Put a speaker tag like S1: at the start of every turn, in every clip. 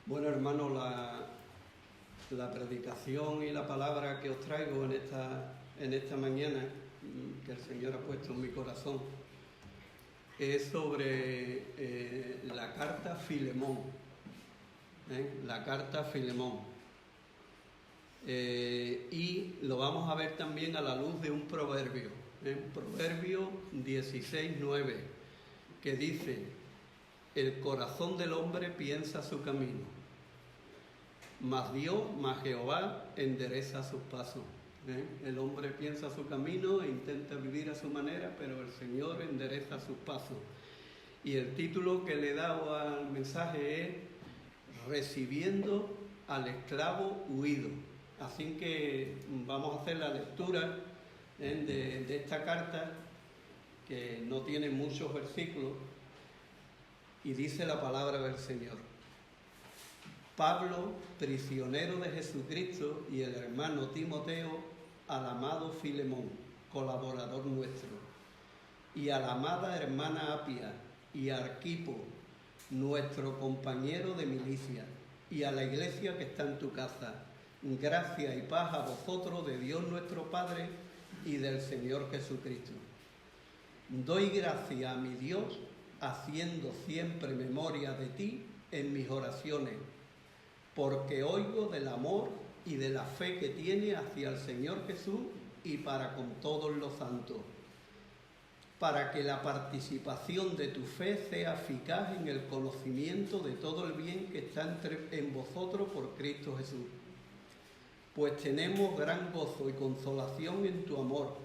S1: Bueno, hermano, la predicación y la palabra que os traigo en esta mañana, que el Señor ha puesto en mi corazón, es sobre la carta Filemón. La carta Filemón. Y lo vamos a ver también a la luz de un proverbio. Proverbio 16:9, que dice: el corazón del hombre piensa su camino, mas Jehová endereza sus pasos. El hombre piensa su camino e intenta vivir a su manera, pero el Señor endereza sus pasos. Y el título que le he dado al mensaje es Recibiendo al esclavo huido. Así que vamos a hacer la lectura de esta carta, que no tiene muchos versículos, y dice la palabra del Señor: Pablo, prisionero de Jesucristo, y el hermano Timoteo, al amado Filemón, colaborador nuestro, y a la amada hermana Apia, y a Arquipo, nuestro compañero de milicia, y a la iglesia que está en tu casa. Gracia y paz a vosotros de Dios nuestro Padre y del Señor Jesucristo. Doy gracia a mi Dios, haciendo siempre memoria de ti en mis oraciones, porque oigo del amor y de la fe que tiene hacia el Señor Jesús y para con todos los santos, para que la participación de tu fe sea eficaz en el conocimiento de todo el bien que está en vosotros por Cristo Jesús. Pues tenemos gran gozo y consolación en tu amor,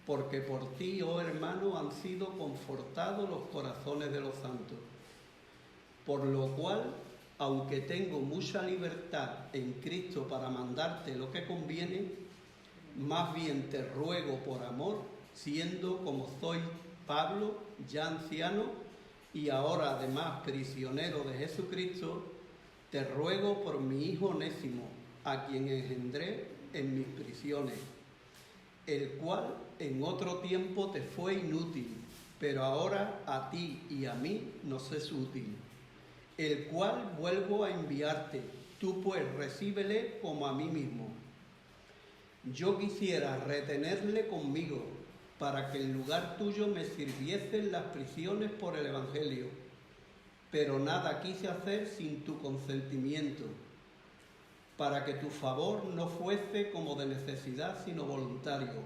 S1: porque por ti, oh hermano, han sido confortados los corazones de los santos. Por lo cual, aunque tengo mucha libertad en Cristo para mandarte lo que conviene, más bien te ruego por amor, siendo como soy Pablo, ya anciano, y ahora además prisionero de Jesucristo, te ruego por mi hijo Onésimo, a quien engendré en mis prisiones, el cual en otro tiempo te fue inútil, pero ahora a ti y a mí nos es útil, el cual vuelvo a enviarte, tú pues recíbele como a mí mismo. Yo quisiera retenerle conmigo, para que en lugar tuyo me sirviesen las prisiones por el Evangelio, pero nada quise hacer sin tu consentimiento, para que tu favor no fuese como de necesidad, sino voluntario,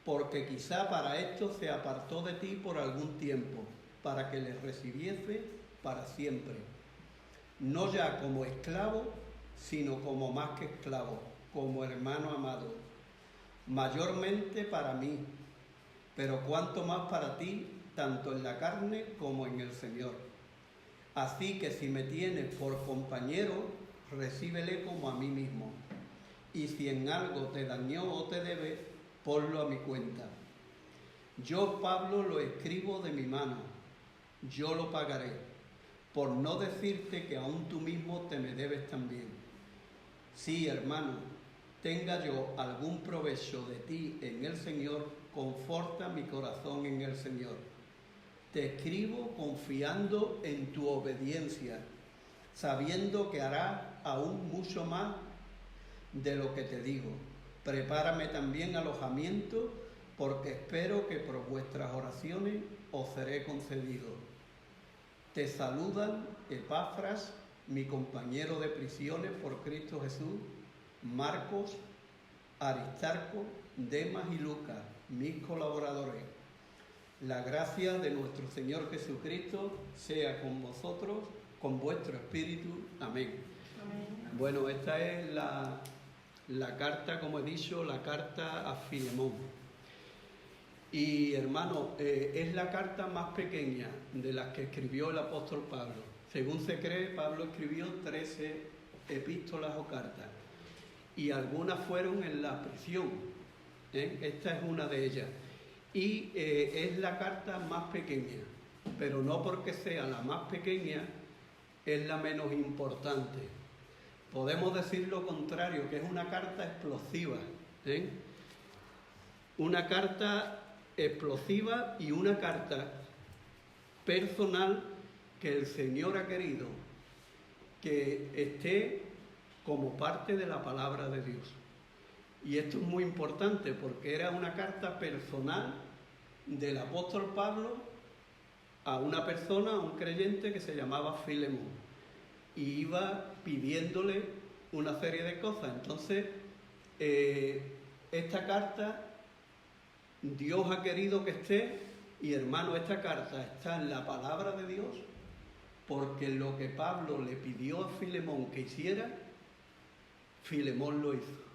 S1: porque quizá para esto se apartó de ti por algún tiempo, para que le recibiese para siempre, no ya como esclavo, sino como más que esclavo, como hermano amado, mayormente para mí, pero cuanto más para ti, tanto en la carne como en el Señor. Así que si me tienes por compañero, recíbele como a mí mismo, y si en algo te dañó o te debe, ponlo a mi cuenta. Yo, Pablo, lo escribo de mi mano, yo lo pagaré, por no decirte que aún tú mismo te me debes también. Sí, hermano, tenga yo algún provecho de ti en el Señor, conforta mi corazón en el Señor. Te escribo confiando en tu obediencia, sabiendo que harás aún mucho más de lo que te digo. Prepárame también alojamiento, porque espero que por vuestras oraciones os seré concedido. Te saludan Epafras, mi compañero de prisiones por Cristo Jesús, Marcos, Aristarco, Demas y Lucas, mis colaboradores. La gracia de nuestro Señor Jesucristo sea con vosotros, con vuestro espíritu. Amén. Amén. Bueno, esta es la carta, como he dicho, la carta a Filemón. Y hermano, es la carta más pequeña de las que escribió el apóstol Pablo. Según se cree, Pablo escribió 13 epístolas o cartas, y algunas fueron en la prisión. Esta es una de ellas. Y es la carta más pequeña, pero no porque sea la más pequeña es la menos importante. Podemos decir lo contrario, que es una carta explosiva. Una carta explosiva y una carta personal que el Señor ha querido que esté como parte de la palabra de Dios. Y esto es muy importante porque era una carta personal del apóstol Pablo a una persona, a un creyente que se llamaba Filemón, y iba pidiéndole una serie de cosas. Entonces, esta carta Dios ha querido que esté, y hermano, esta carta está en la palabra de Dios, porque lo que Pablo le pidió a Filemón que hiciera, Filemón lo hizo.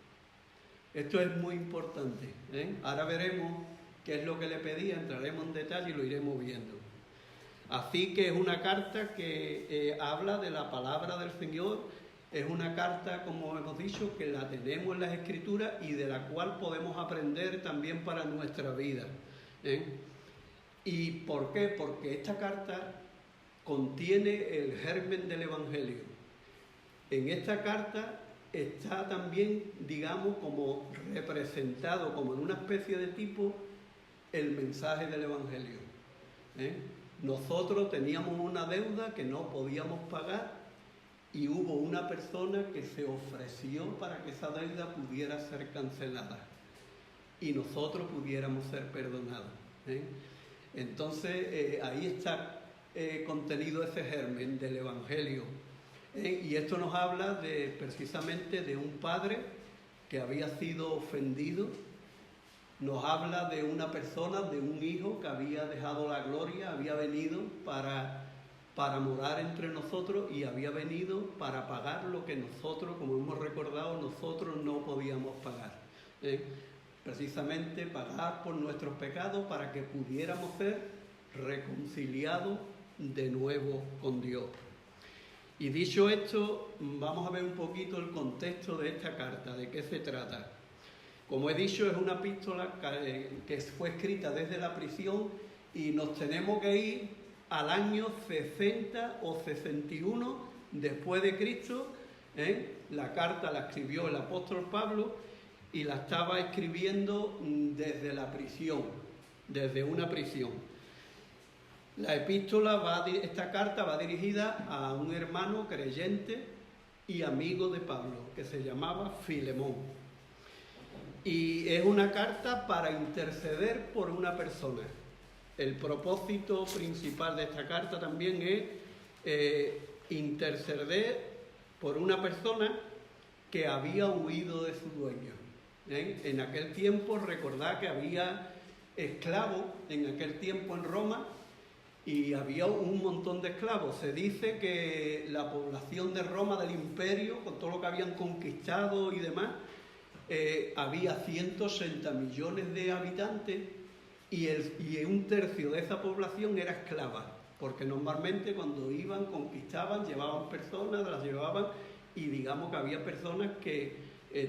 S1: Esto es muy importante, ¿eh? Ahora veremos qué es lo que le pedía, entraremos en detalle y lo iremos viendo. Así que es una carta que habla de la palabra del Señor, es una carta, como hemos dicho, que la tenemos en las Escrituras y de la cual podemos aprender también para nuestra vida, ¿eh? ¿Y por qué? Porque esta carta contiene el germen del Evangelio. En esta carta está también, digamos, como representado, como en una especie de tipo, el mensaje del Evangelio, ¿eh? Nosotros teníamos una deuda que no podíamos pagar y hubo una persona que se ofreció para que esa deuda pudiera ser cancelada y nosotros pudiéramos ser perdonados, ¿eh? Entonces, ahí está contenido ese germen del Evangelio. Y esto nos habla precisamente de un padre que había sido ofendido, nos habla de una persona, de un hijo que había dejado la gloria, había venido para morar entre nosotros y había venido para pagar lo que nosotros, como hemos recordado, nosotros no podíamos pagar. Precisamente pagar por nuestros pecados para que pudiéramos ser reconciliados de nuevo con Dios. Y dicho esto, vamos a ver un poquito el contexto de esta carta, de qué se trata. Como he dicho, es una epístola que fue escrita desde la prisión y nos tenemos que ir al año 60 o 61 después de Cristo. La carta la escribió el apóstol Pablo y la estaba escribiendo desde la prisión, desde una prisión. La epístola esta carta va dirigida a un hermano creyente y amigo de Pablo que se llamaba Filemón. Y es una carta para interceder por una persona. El propósito principal de esta carta también es interceder por una persona que había huido de su dueño. En aquel tiempo, recordad que había esclavos en aquel tiempo en Roma y había un montón de esclavos. Se dice que la población de Roma, del imperio, con todo lo que habían conquistado y demás, había 160 millones de habitantes y un tercio de esa población era esclava, porque normalmente cuando iban, conquistaban, llevaban personas, las llevaban, y digamos que había personas que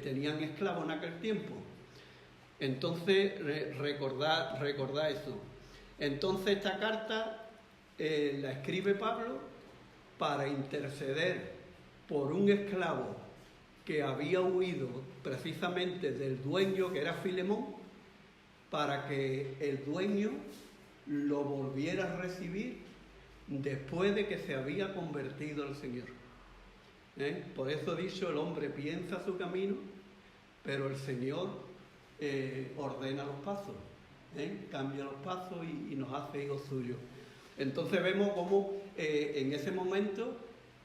S1: tenían esclavos en aquel tiempo. Entonces, recordad eso. Entonces esta carta la escribe Pablo para interceder por un esclavo que había huido precisamente del dueño, que era Filemón, para que el dueño lo volviera a recibir después de que se había convertido al Señor. Por eso he dicho, el hombre piensa su camino, pero el Señor ordena los pasos, cambia los pasos y nos hace hijos suyos. Entonces vemos cómo en ese momento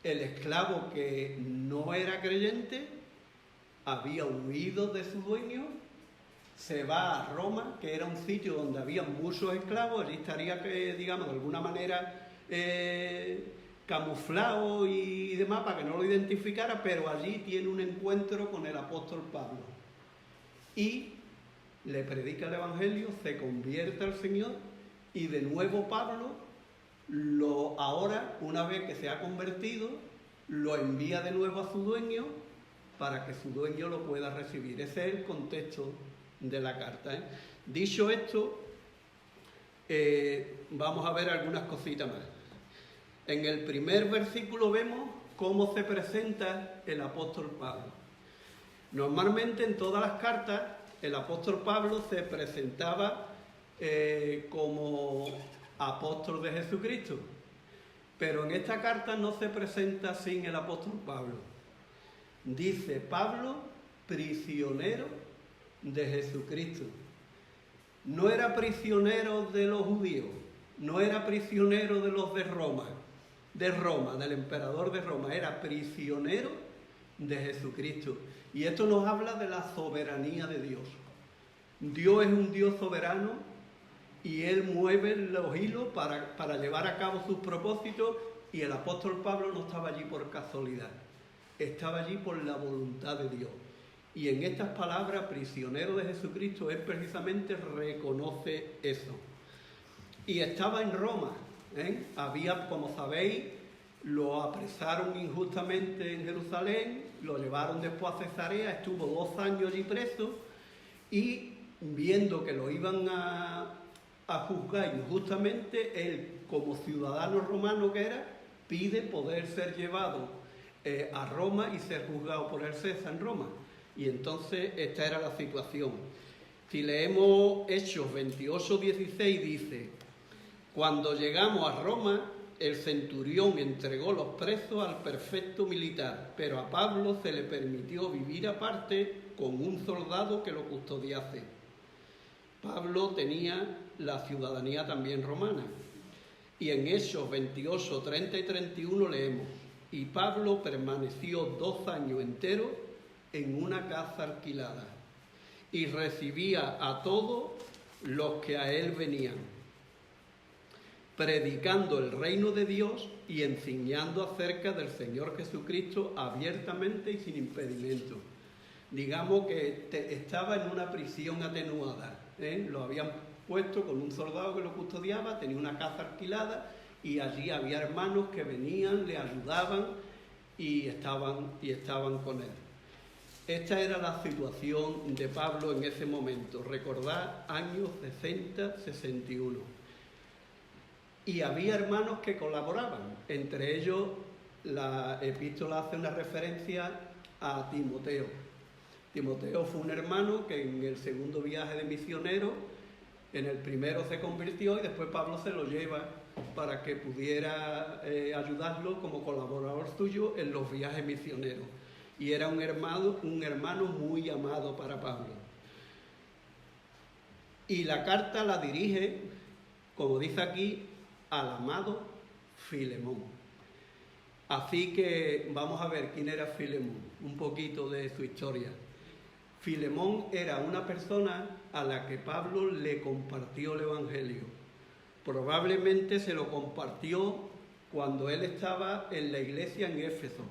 S1: el esclavo que no era creyente había huido de su dueño, se va a Roma, que era un sitio donde había muchos esclavos, allí estaría, digamos, de alguna manera camuflado y demás para que no lo identificara, pero allí tiene un encuentro con el apóstol Pablo y le predica el Evangelio, se convierte al Señor y de nuevo Pablo ahora, una vez que se ha convertido, lo envía de nuevo a su dueño para que su dueño lo pueda recibir. Ese es el contexto de la carta. Dicho esto, vamos a ver algunas cositas más. En el primer versículo vemos cómo se presenta el apóstol Pablo. Normalmente en todas las cartas el apóstol Pablo se presentaba como apóstol de Jesucristo. Pero en esta carta no se presenta sin el apóstol Pablo. Dice Pablo, prisionero de Jesucristo. No era prisionero de los judíos, no era prisionero de los de Roma, del emperador de Roma, era prisionero de Jesucristo. Y esto nos habla de la soberanía de Dios. Dios es un Dios soberano y Él mueve los hilos para llevar a cabo sus propósitos, y el apóstol Pablo no estaba allí por casualidad, estaba allí por la voluntad de Dios. Y en estas palabras, prisionero de Jesucristo, él precisamente reconoce eso. Y estaba en Roma, había, como sabéis, lo apresaron injustamente en Jerusalén, lo llevaron después a Cesarea, estuvo 2 años allí preso, y viendo que lo iban a juzgar injustamente, él, como ciudadano romano que era, pide poder ser llevado a Roma y ser juzgado por el César en Roma. Y entonces esta era la situación. Si leemos Hechos 28:16, dice: cuando llegamos a Roma, el centurión entregó los presos al prefecto militar, pero a Pablo se le permitió vivir aparte con un soldado que lo custodiase. Pablo tenía la ciudadanía también romana. Y en Hechos 28, 30 y 31 leemos: y Pablo permaneció 2 años enteros en una casa alquilada y recibía a todos los que a él venían, predicando el reino de Dios y enseñando acerca del Señor Jesucristo abiertamente y sin impedimento. Digamos que estaba en una prisión atenuada, Lo habían puesto con un soldado que lo custodiaba, tenía una casa alquilada y allí había hermanos que venían, le ayudaban y estaban con él. Esta era la situación de Pablo en ese momento. Recordad, años 60, 61. Y había hermanos que colaboraban. Entre ellos, la epístola hace una referencia a Timoteo. Timoteo fue un hermano que en el segundo viaje de misionero, en el primero se convirtió y después Pablo se lo lleva para que pudiera ayudarlo como colaborador suyo en los viajes misioneros. Y era un hermano muy amado para Pablo. Y la carta la dirige, como dice aquí, al amado Filemón. Así que vamos a ver quién era Filemón, un poquito de su historia. Filemón era una persona a la que Pablo le compartió el Evangelio. Probablemente se lo compartió cuando él estaba en la iglesia en Éfeso.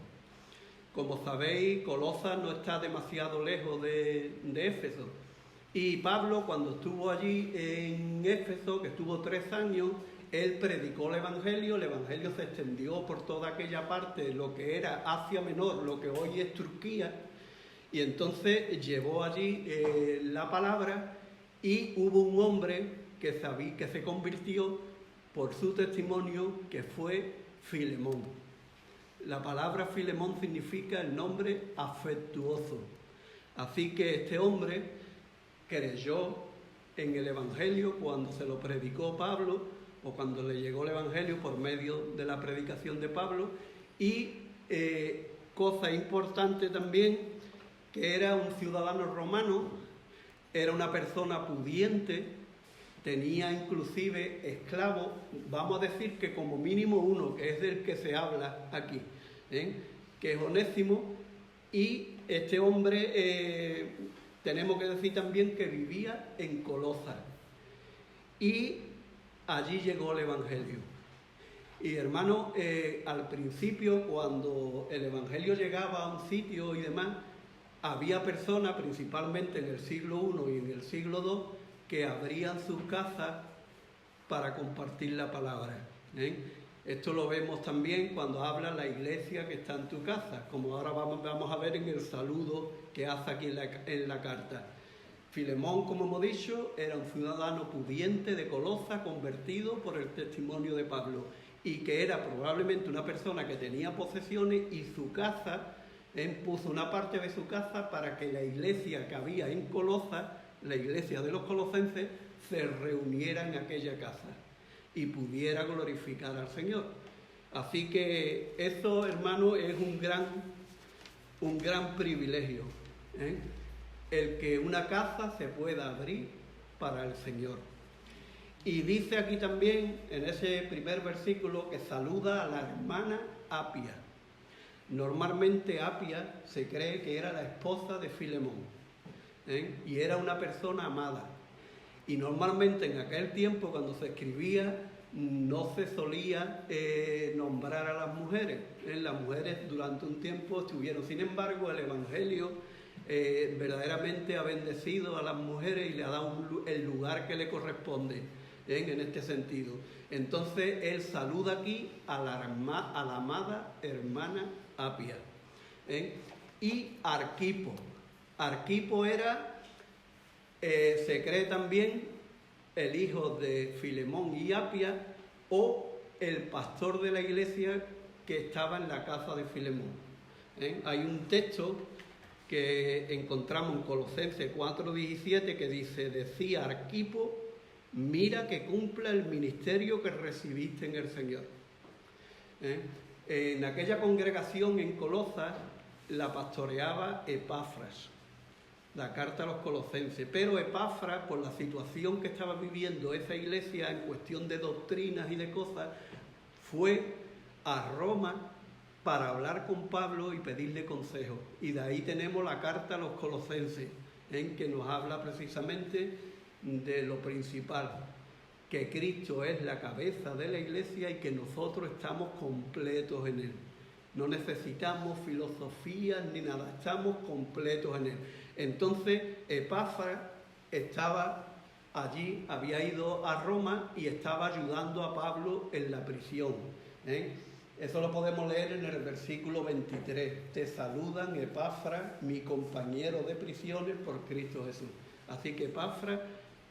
S1: Como sabéis, Colosas no está demasiado lejos de Éfeso. Y Pablo, cuando estuvo allí en Éfeso, que estuvo 3 años, él predicó el Evangelio se extendió por toda aquella parte, lo que era Asia Menor, lo que hoy es Turquía, y entonces llevó allí la palabra, y hubo un hombre que se convirtió por su testimonio, que fue Filemón. La palabra Filemón significa el nombre afectuoso. Así que este hombre creyó en el Evangelio cuando se lo predicó Pablo, o cuando le llegó el Evangelio por medio de la predicación de Pablo. Y cosa importante también, que era un ciudadano romano, era una persona pudiente, tenía inclusive esclavos, vamos a decir que como mínimo uno, que es del que se habla aquí, que es Onésimo. Y este hombre, tenemos que decir también que vivía en Colosas, y allí llegó el Evangelio. Y hermano, al principio, cuando el Evangelio llegaba a un sitio y demás, había personas, principalmente en el siglo I y en el siglo II, que abrían sus casas para compartir la palabra. Esto lo vemos también cuando habla la iglesia que está en tu casa, como ahora vamos a ver en el saludo que hace aquí en la carta. Filemón, como hemos dicho, era un ciudadano pudiente de Colosas, convertido por el testimonio de Pablo, y que era probablemente una persona que tenía posesiones, y su casa, puso una parte de su casa para que la iglesia que había en Colosas, la iglesia de los colosenses, se reuniera en aquella casa y pudiera glorificar al Señor. Así que eso, hermano, es un gran privilegio, ¿eh? El que una casa se pueda abrir para el Señor. Y dice aquí también, en ese primer versículo, que saluda a la hermana Apia. Normalmente Apia se cree que era la esposa de Filemón, ¿eh? Y era una persona amada. Y normalmente en aquel tiempo, cuando se escribía, no se solía nombrar a las mujeres. Las mujeres durante un tiempo estuvieron. Sin embargo, el Evangelio verdaderamente ha bendecido a las mujeres y le ha dado el lugar que le corresponde, en este sentido. Entonces, él saluda aquí a la amada hermana Apia. Y Arquipo. Arquipo era, se cree también, el hijo de Filemón y Apia, o el pastor de la iglesia que estaba en la casa de Filemón. Hay un texto que encontramos en Colosenses 4:17 que dice: decía Arquipo, mira que cumpla el ministerio que recibiste en el Señor. En aquella congregación en Colosas la pastoreaba Epafras, la carta a los colosenses, pero Epafras, por la situación que estaba viviendo esa iglesia en cuestión de doctrinas y de cosas, fue a Roma para hablar con Pablo y pedirle consejo. Y de ahí tenemos la carta a los colosenses, en que nos habla precisamente de lo principal, que Cristo es la cabeza de la iglesia y que nosotros estamos completos en él. No necesitamos filosofías ni nada, estamos completos en él. Entonces, Epafras estaba allí, había ido a Roma y estaba ayudando a Pablo en la prisión. Eso lo podemos leer en el versículo 23. Te saludan Epafras, mi compañero de prisiones por Cristo Jesús. Así que Epafras,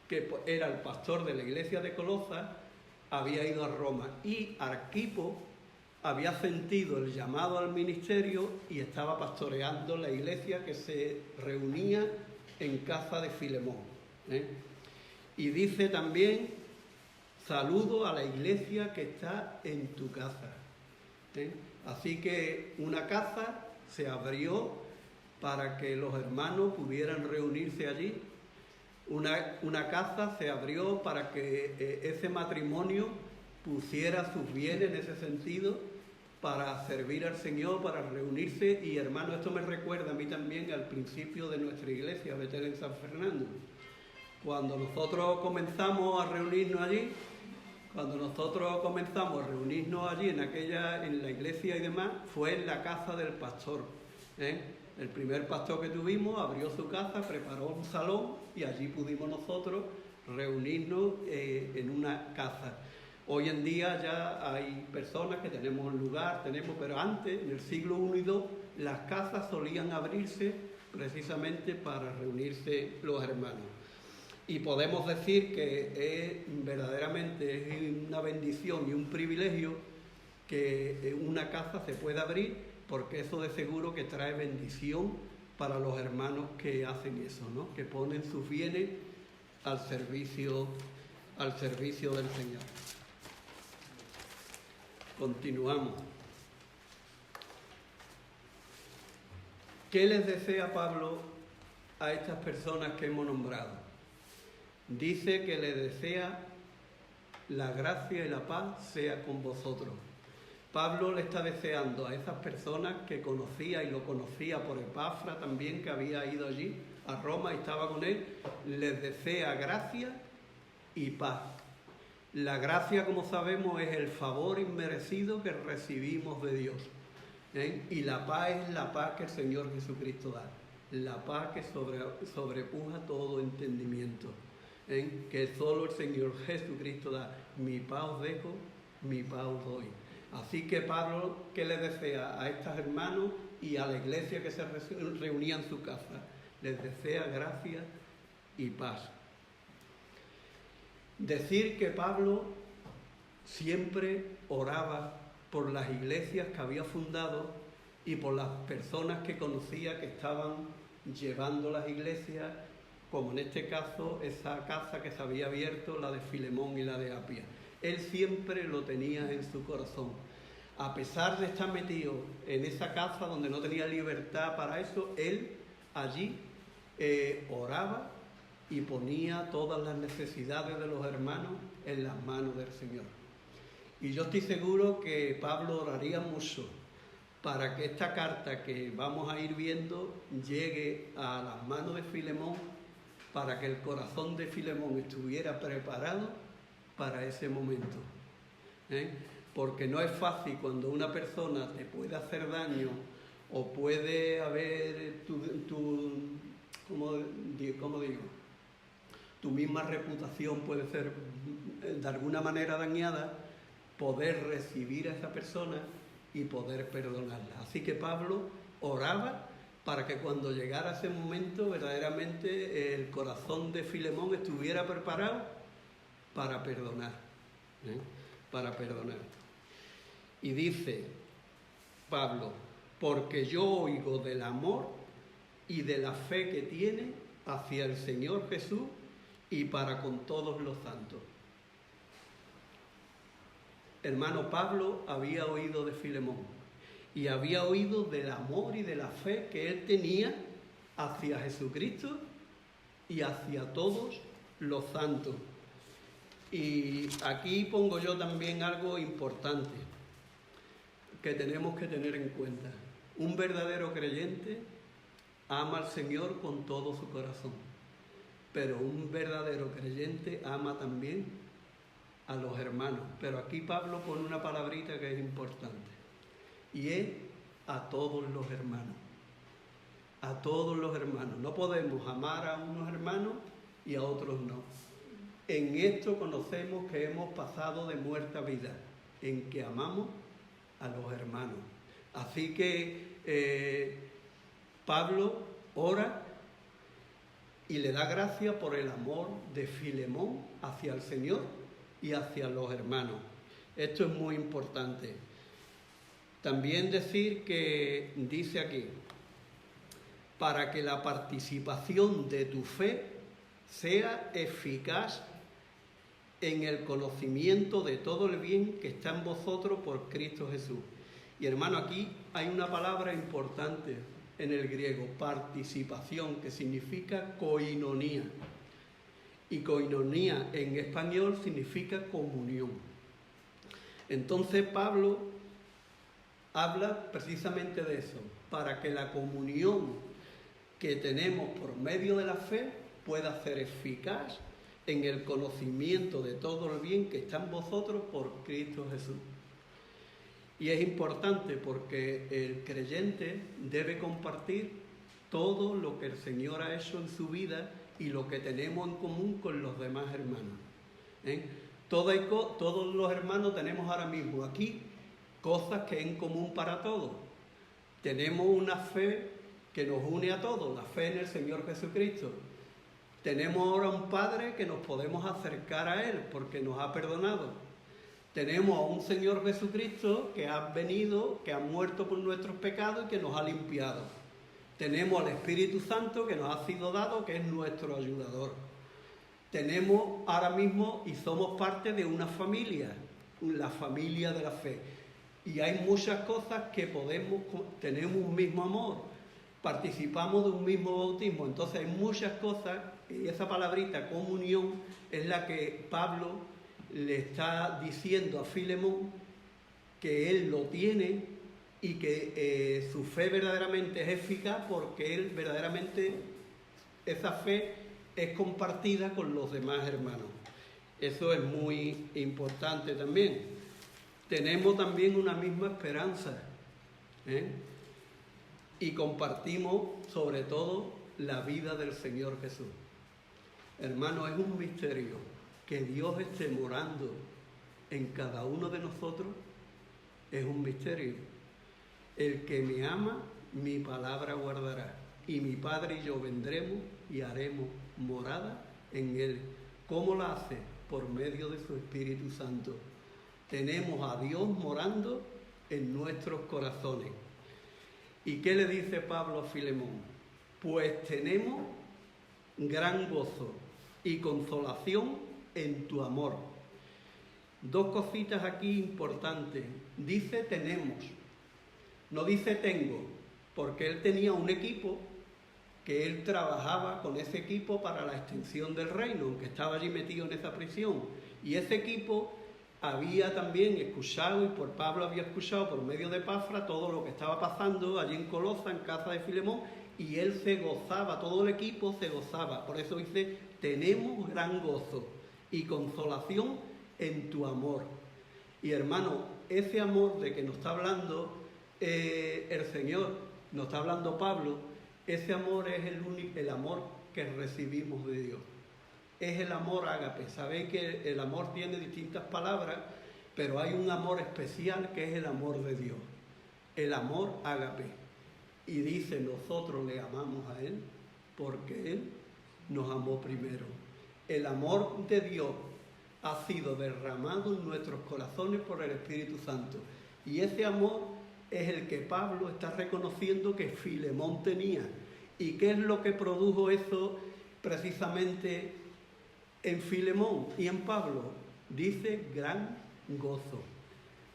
S1: que era el pastor de la iglesia de Colosas, había ido a Roma. Y Arquipo había sentido el llamado al ministerio y estaba pastoreando la iglesia que se reunía en casa de Filemón. Y dice también: saludo a la iglesia que está en tu casa. Así que una casa se abrió para que los hermanos pudieran reunirse allí. Una casa se abrió para que ese matrimonio pusiera sus bienes en ese sentido para servir al Señor, para reunirse. Y hermano, esto me recuerda a mí también al principio de nuestra iglesia, Betel en San Fernando. Cuando nosotros comenzamos a reunirnos allí, en la iglesia y demás, fue en la casa del pastor. El primer pastor que tuvimos abrió su casa, preparó un salón y allí pudimos nosotros reunirnos en una casa. Hoy en día ya hay personas que tenemos un lugar, pero antes, en el siglo I y II, las casas solían abrirse precisamente para reunirse los hermanos. Y podemos decir que verdaderamente es una bendición y un privilegio que una casa se pueda abrir, porque eso de seguro que trae bendición para los hermanos que hacen eso, ¿no? Que ponen sus bienes al servicio del Señor. Continuamos. ¿Qué les desea Pablo a estas personas que hemos nombrado? Dice que les desea la gracia y la paz sea con vosotros. Pablo le está deseando a esas personas que conocía, y lo conocía por Epafras también, que había ido allí a Roma y estaba con él, les desea gracia y paz. La gracia, como sabemos, es el favor inmerecido que recibimos de Dios. Y la paz es la paz que el Señor Jesucristo da. La paz que sobrepuja todo entendimiento. Que solo el Señor Jesucristo da. Mi paz os dejo, mi paz os doy. Así que Pablo, ¿qué le desea a estos hermanos y a la iglesia que se reunía en su casa? Les desea gracia y paz. Decir que Pablo siempre oraba por las iglesias que había fundado y por las personas que conocía que estaban llevando las iglesias, como en este caso esa casa que se había abierto, la de Filemón y la de Apia. Él siempre lo tenía en su corazón. a pesar de estar metido en esa casa donde no tenía libertad para eso, él allí oraba y ponía todas las necesidades de los hermanos en las manos del Señor. Y yo estoy seguro que Pablo oraría mucho para que esta carta que vamos a ir viendo llegue a las manos de Filemón, para que el corazón de Filemón estuviera preparado para ese momento. Porque no es fácil cuando una persona te puede hacer daño o puede haber ¿cómo digo? Tu misma reputación puede ser de alguna manera dañada, poder recibir a esa persona y poder perdonarla. Así que Pablo oraba para que cuando llegara ese momento verdaderamente el corazón de Filemón estuviera preparado para perdonar, para perdonar. Y dice Pablo, porque yo oigo del amor y de la fe que tiene hacia el Señor Jesús y para con todos los santos. Hermano, Pablo había oído de Filemón y había oído del amor y de la fe que él tenía hacia Jesucristo y hacia todos los santos. Y aquí pongo yo también algo importante que tenemos que tener en cuenta. Un verdadero creyente ama al Señor con todo su corazón, pero un verdadero creyente ama también a los hermanos. Pero aquí Pablo pone una palabrita que es importante, y es a todos los hermanos. A todos los hermanos. No podemos amar a unos hermanos y a otros no. En esto conocemos que hemos pasado de muerte a vida, en que amamos a los hermanos. Así que Pablo ora y le da gracias por el amor de Filemón hacia el Señor y hacia los hermanos. Esto es muy importante. También decir que dice aquí, para que la participación de tu fe sea eficaz en el conocimiento de todo el bien que está en vosotros por Cristo Jesús. Y hermano, aquí hay una palabra importante en el griego, participación, que significa koinonía. Y koinonía en español significa comunión. Entonces Pablo habla precisamente de eso, para que la comunión que tenemos por medio de la fe pueda ser eficaz en el conocimiento de todo el bien que está en vosotros por Cristo Jesús. Y es importante porque el creyente debe compartir todo lo que el Señor ha hecho en su vida y lo que tenemos en común con los demás hermanos. Todos los hermanos tenemos ahora mismo aquí cosas que en común para todos. Tenemos una fe que nos une a todos, la fe en el Señor Jesucristo. Tenemos ahora un Padre que nos podemos acercar a Él porque nos ha perdonado. Tenemos a un Señor Jesucristo que ha venido, que ha muerto por nuestros pecados y que nos ha limpiado. Tenemos al Espíritu Santo que nos ha sido dado, que es nuestro ayudador. Tenemos ahora mismo y somos parte de una familia, la familia de la fe. Y hay muchas cosas que tenemos un mismo amor, participamos de un mismo bautismo. Entonces hay muchas cosas, y esa palabrita comunión es la que Pablo le está diciendo a Filemón que él lo tiene y que su fe verdaderamente es eficaz porque él verdaderamente, esa fe es compartida con los demás hermanos. Eso es muy importante también. Tenemos también una misma esperanza, y compartimos sobre todo la vida del Señor Jesús. Hermano, es un misterio que Dios esté morando en cada uno de nosotros, es un misterio. El que me ama, mi palabra guardará, y mi Padre y yo vendremos y haremos morada en él. ¿Cómo la hace? Por medio de su Espíritu Santo. Tenemos a Dios morando en nuestros corazones. ¿Y qué le dice Pablo a Filemón? Pues tenemos gran gozo y consolación en tu amor, Dos cositas aquí importantes. Dice tenemos, no dice tengo, porque él tenía un equipo que él trabajaba con ese equipo para la extensión del reino, aunque estaba allí metido en esa prisión. Y ese equipo había también escuchado, y por Pablo había escuchado por medio de Epafra todo lo que estaba pasando allí en Colosa, en casa de Filemón, y él se gozaba, todo el equipo se gozaba. Por eso dice, tenemos gran gozo y consolación en tu amor. Y hermano, ese amor de que nos está hablando el Señor, nos está hablando Pablo, ese amor es el amor que recibimos de Dios. Es el amor ágape. Sabéis que el amor tiene distintas palabras, pero hay un amor especial que es el amor de Dios. El amor ágape. Y dice, nosotros le amamos a Él porque Él nos amó primero. El amor de Dios ha sido derramado en nuestros corazones por el Espíritu Santo. Y ese amor es el que Pablo está reconociendo que Filemón tenía. ¿Y qué es lo que produjo eso precisamente en Filemón y en Pablo? Dice gran gozo.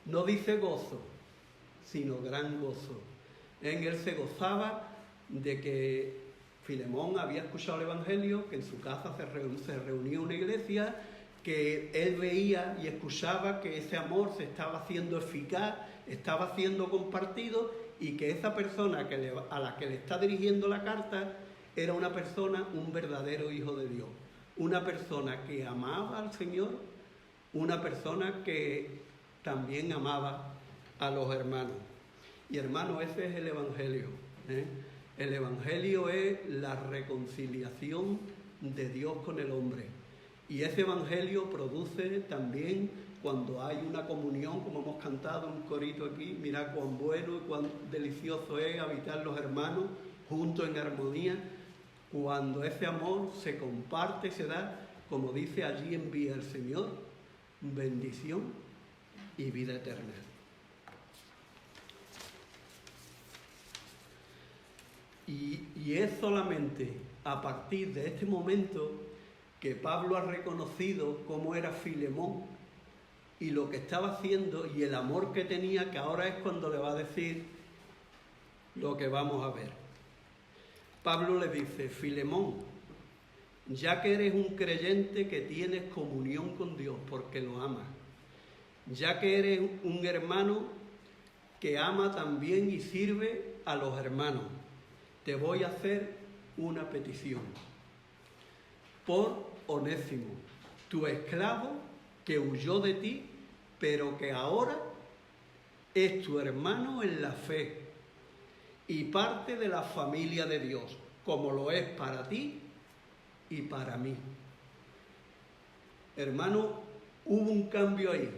S1: No dice gozo, sino gran gozo. En él se gozaba de que Filemón había escuchado el Evangelio, que en su casa se reunía una iglesia, que él veía y escuchaba que ese amor se estaba haciendo eficaz, estaba siendo compartido, y que esa persona a la que le está dirigiendo la carta era una persona, un verdadero hijo de Dios, una persona que amaba al Señor, una persona que también amaba a los hermanos. Y hermano, ese es el Evangelio, ¿eh? El Evangelio es la reconciliación de Dios con el hombre. Y ese Evangelio produce también, cuando hay una comunión, como hemos cantado un corito aquí, mirad cuán bueno y cuán delicioso es habitar los hermanos juntos en armonía, cuando ese amor se comparte, se da, como dice, allí envía el Señor, bendición y vida eterna. Y es solamente a partir de este momento que Pablo ha reconocido cómo era Filemón y lo que estaba haciendo y el amor que tenía, que ahora es cuando le va a decir lo que vamos a ver. Pablo le dice, Filemón, ya que eres un creyente que tienes comunión con Dios porque lo amas, ya que eres un hermano que ama también y sirve a los hermanos, te voy a hacer una petición. Por Onésimo, tu esclavo que huyó de ti, pero que ahora es tu hermano en la fe y parte de la familia de Dios, como lo es para ti y para mí. Hermano, hubo un cambio ahí,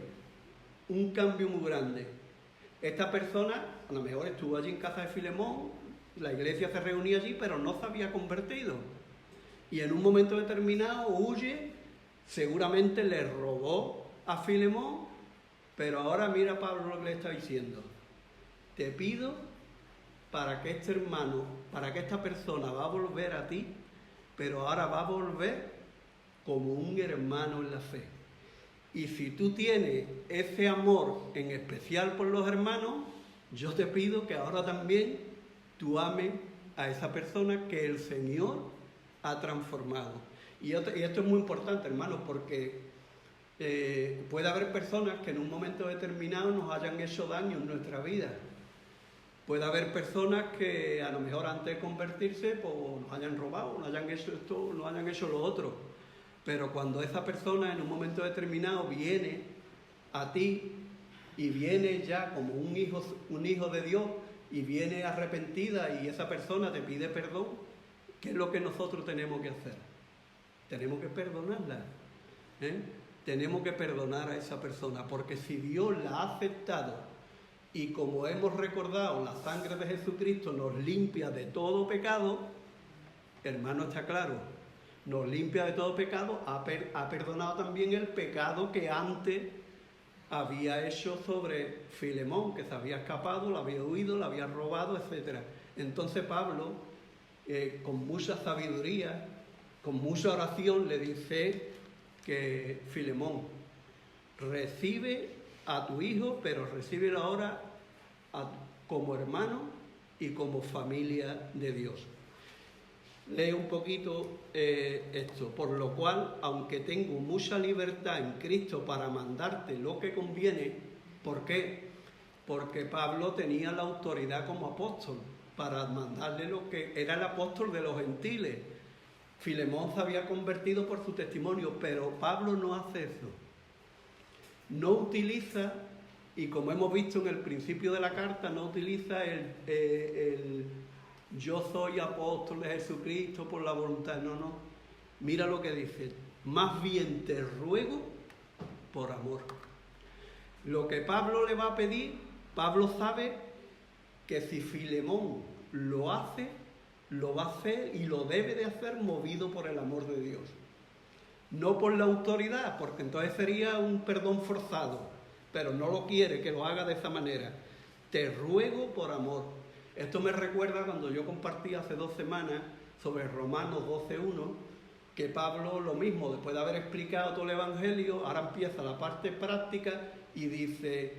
S1: un cambio muy grande. Esta persona, a lo mejor estuvo allí en casa de Filemón, la iglesia se reunía allí, pero no se había convertido. Y en un momento determinado huye, seguramente le robó a Filemón, pero ahora mira Pablo lo que le está diciendo. Te pido para que este hermano, para que esta persona va a volver a ti, pero ahora va a volver como un hermano en la fe. Y si tú tienes ese amor en especial por los hermanos, yo te pido que ahora también tú ames a esa persona que el Señor ha transformado. Y esto es muy importante, hermanos, porque puede haber personas que en un momento determinado nos hayan hecho daño en nuestra vida. Puede haber personas que a lo mejor antes de convertirse pues, nos hayan robado, nos hayan hecho esto, nos hayan hecho lo otro. Pero cuando esa persona en un momento determinado viene a ti y viene ya como un hijo de Dios y viene arrepentida y esa persona te pide perdón, ¿qué es lo que nosotros tenemos que hacer? Tenemos que perdonarla, ¿eh? Tenemos que perdonar a esa persona, porque si Dios la ha aceptado y como hemos recordado, la sangre de Jesucristo nos limpia de todo pecado, hermano, está claro, nos limpia de todo pecado, ha perdonado también el pecado que antes había hecho sobre Filemón, que se había escapado, lo había huido, lo había robado, etc. Entonces Pablo, con mucha sabiduría, con mucha oración, le dice que Filemón, Recibe a tu hijo, pero recíbelo ahora como hermano y como familia de Dios. Lee un poquito esto. Por lo cual, aunque tengo mucha libertad en Cristo para mandarte lo que conviene, ¿por qué? Porque Pablo tenía la autoridad como apóstol para mandarle lo que era el apóstol de los gentiles. Filemón se había convertido por su testimonio, pero Pablo no hace eso. No utiliza, y como hemos visto en el principio de la carta, no utiliza el yo soy apóstol de Jesucristo por la voluntad. No. Mira lo que dice. Más bien te ruego por amor. Lo que Pablo le va a pedir, Pablo sabe que si Filemón lo hace, lo va a hacer y lo debe de hacer movido por el amor de Dios. No por la autoridad, porque entonces sería un perdón forzado, pero no lo quiere que lo haga de esa manera. Te ruego por amor. Esto me recuerda cuando yo compartí hace 2 semanas sobre Romanos 12:1, que Pablo lo mismo, después de haber explicado todo el Evangelio, ahora empieza la parte práctica y dice: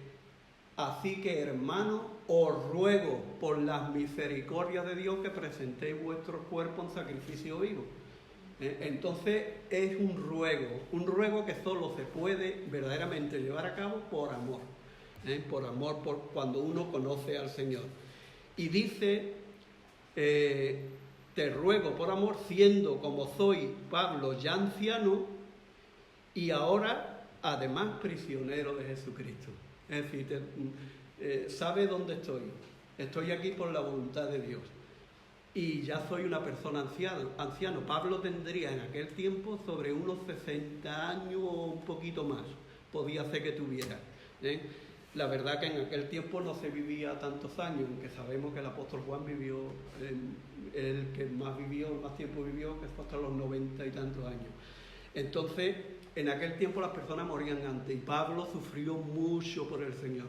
S1: así que, hermanos, os ruego por las misericordias de Dios que presentéis vuestro cuerpo en sacrificio vivo. Entonces es un ruego que solo se puede verdaderamente llevar a cabo por amor, por cuando uno conoce al Señor. Y dice, te ruego por amor, siendo como soy Pablo ya anciano y ahora además prisionero de Jesucristo. Es decir, sabe dónde estoy. Estoy aquí por la voluntad de Dios. Y ya soy una persona anciano. Pablo tendría en aquel tiempo sobre unos 60 años o un poquito más. Podía ser que tuviera. La verdad que en aquel tiempo no se vivía tantos años, aunque sabemos que el apóstol Juan vivió, el que más tiempo vivió, que fue hasta los 90 y tantos años. Entonces, en aquel tiempo las personas morían antes y Pablo sufrió mucho por el Señor.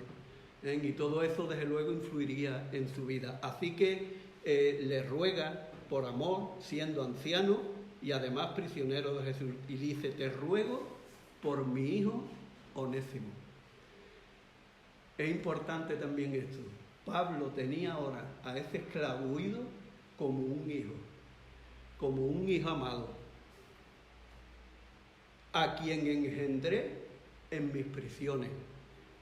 S1: Y todo eso desde luego influiría en su vida. Así que le ruega por amor, siendo anciano y además prisionero de Jesús. Y dice, te ruego por mi hijo Onésimo. Es importante también esto. Pablo tenía ahora a ese esclavo huido como un hijo amado, a quien engendré en mis prisiones.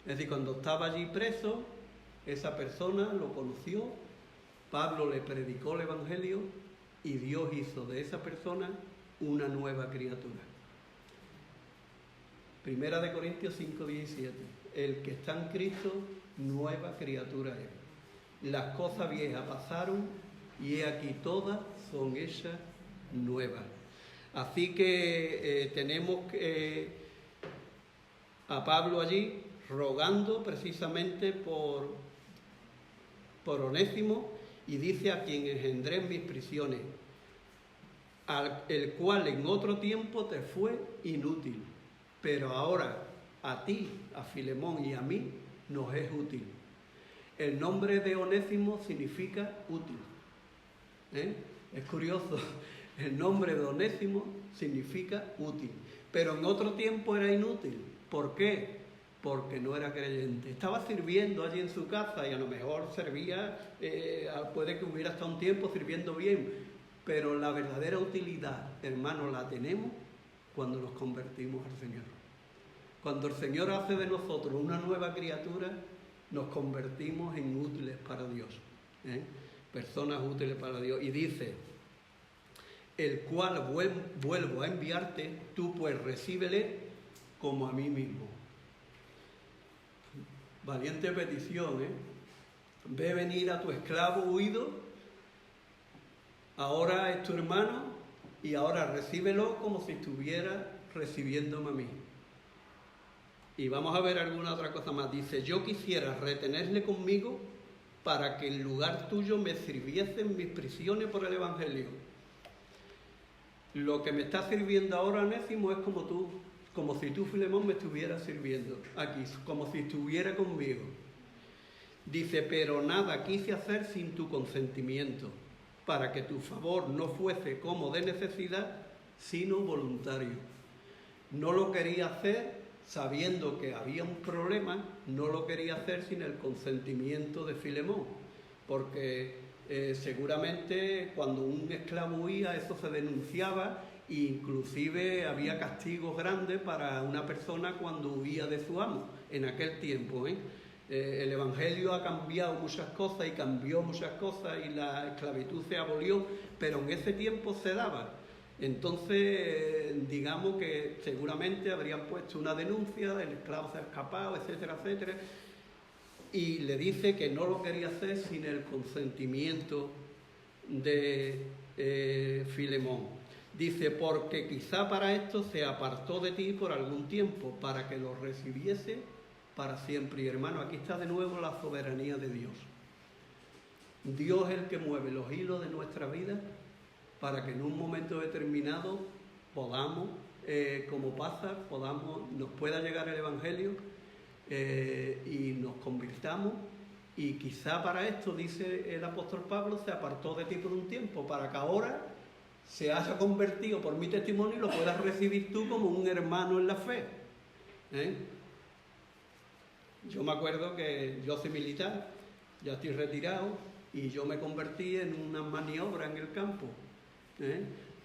S1: Es decir, cuando estaba allí preso, esa persona lo conoció, Pablo le predicó el Evangelio y Dios hizo de esa persona una nueva criatura. 1 Corintios 5:17. El que está en Cristo, nueva criatura es. Las cosas viejas pasaron y he aquí todas son hechas nuevas. Así que tenemos a Pablo allí rogando precisamente por Onésimo, y dice, a quien engendré en mis prisiones, el cual en otro tiempo te fue inútil, pero ahora a ti, a Filemón y a mí nos es útil. El nombre de Onésimo significa útil. Es curioso, el nombre de Onésimo significa útil, pero en otro tiempo era inútil. ¿Por qué? Porque no era creyente. Estaba sirviendo allí en su casa y a lo mejor servía, puede que hubiera estado un tiempo sirviendo bien, pero la verdadera utilidad, hermanos, la tenemos cuando nos convertimos al Señor. Cuando el Señor hace de nosotros una nueva criatura, nos convertimos en útiles para Dios, personas útiles para Dios. Y dice, el cual vuelvo a enviarte, tú pues recíbele como a mí mismo. Valiente petición, Ve venir a tu esclavo huido, ahora es tu hermano, y ahora recíbelo como si estuviera recibiéndome a mí. Y vamos a ver alguna otra cosa más. Dice, yo quisiera retenerle conmigo para que en lugar tuyo me sirviese en mis prisiones por el Evangelio. Lo que me está sirviendo ahora, Onésimo, es como si tú, Filemón, me estuvieras sirviendo aquí, como si estuviera conmigo. Dice, pero nada quise hacer sin tu consentimiento, para que tu favor no fuese como de necesidad, sino voluntario. No lo quería hacer sabiendo que había un problema, no lo quería hacer sin el consentimiento de Filemón, porque seguramente cuando un esclavo huía eso se denunciaba e inclusive había castigos grandes para una persona cuando huía de su amo en aquel tiempo. El Evangelio ha cambiado muchas cosas y cambió muchas cosas y la esclavitud se abolió, pero en ese tiempo se daba. Entonces, digamos que seguramente habrían puesto una denuncia, el esclavo se ha escapado, etcétera, etcétera, y le dice que no lo quería hacer sin el consentimiento de Filemón. Dice, porque quizá para esto se apartó de ti por algún tiempo, para que lo recibiese para siempre. Y hermano, aquí está de nuevo la soberanía de Dios. Dios es el que mueve los hilos de nuestra vida para que en un momento determinado podamos, como pasa, nos pueda llegar el Evangelio y nos convirtamos. Y quizá para esto, dice el apóstol Pablo, se apartó de ti por un tiempo, para que ahora se haya convertido por mi testimonio y lo puedas recibir tú como un hermano en la fe. Yo me acuerdo que yo soy militar, ya estoy retirado, y yo me convertí en una maniobra en el campo.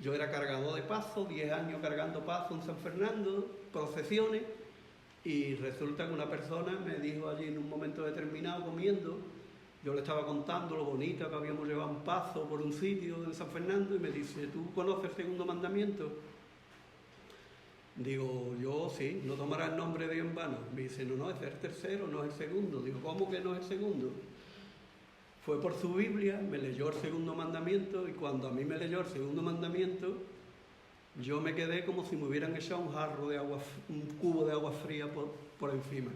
S1: Yo era cargador de paso, 10 años cargando paso en San Fernando, procesiones, y resulta que una persona me dijo allí en un momento determinado comiendo, yo le estaba contando lo bonito que habíamos llevado un paso por un sitio en San Fernando, y me dice, ¿tú conoces el segundo mandamiento? Digo, yo sí, no tomarás el nombre de Dios en vano. Me dice, no, ese es el tercero, no es el segundo. Digo, ¿cómo que no es el segundo? Fue por su Biblia, me leyó el segundo mandamiento, y cuando a mí me leyó el segundo mandamiento, yo me quedé como si me hubieran echado un cubo de agua fría por encima.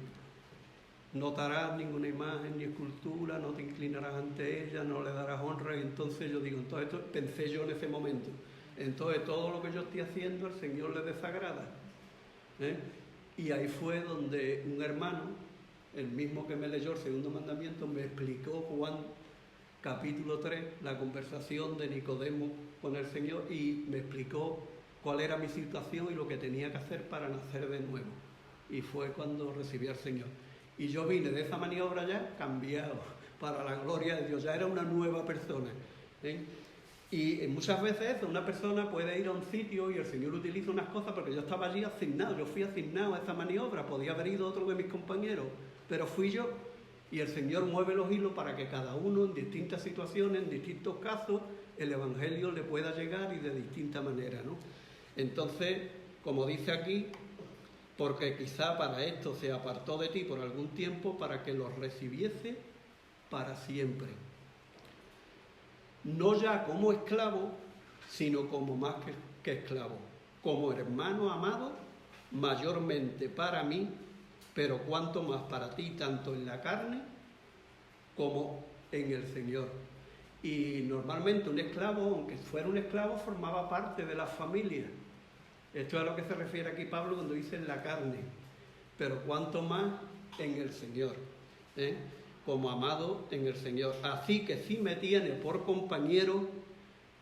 S1: No te harás ninguna imagen ni escultura, no te inclinarás ante ella, no le darás honra. Y entonces yo digo, pensé yo en ese momento, entonces todo lo que yo estoy haciendo al Señor le desagrada. Y ahí fue donde un hermano, el mismo que me leyó el segundo mandamiento, me explicó Juan capítulo 3, la conversación de Nicodemo con el Señor, y me explicó cuál era mi situación y lo que tenía que hacer para nacer de nuevo. Y fue cuando recibí al Señor. Y yo vine de esa maniobra ya cambiado para la gloria de Dios, ya era una nueva persona. Y muchas veces una persona puede ir a un sitio y el Señor utiliza unas cosas porque yo estaba allí asignado, yo fui asignado a esa maniobra, podía haber ido otro de mis compañeros, pero fui yo, y el Señor mueve los hilos para que cada uno en distintas situaciones, en distintos casos, el Evangelio le pueda llegar y de distinta manera, ¿no? Entonces, como dice aquí, porque quizá para esto se apartó de ti por algún tiempo, para que los recibiese para siempre. No ya como esclavo, sino como más que esclavo, como hermano amado, mayormente para mí, pero cuanto más para ti, tanto en la carne como en el Señor. Y normalmente un esclavo, aunque fuera un esclavo, formaba parte de la familia. Esto es a lo que se refiere aquí Pablo cuando dice en la carne, pero cuanto más en el Señor, como amado en el Señor. Así que si me tiene por compañero,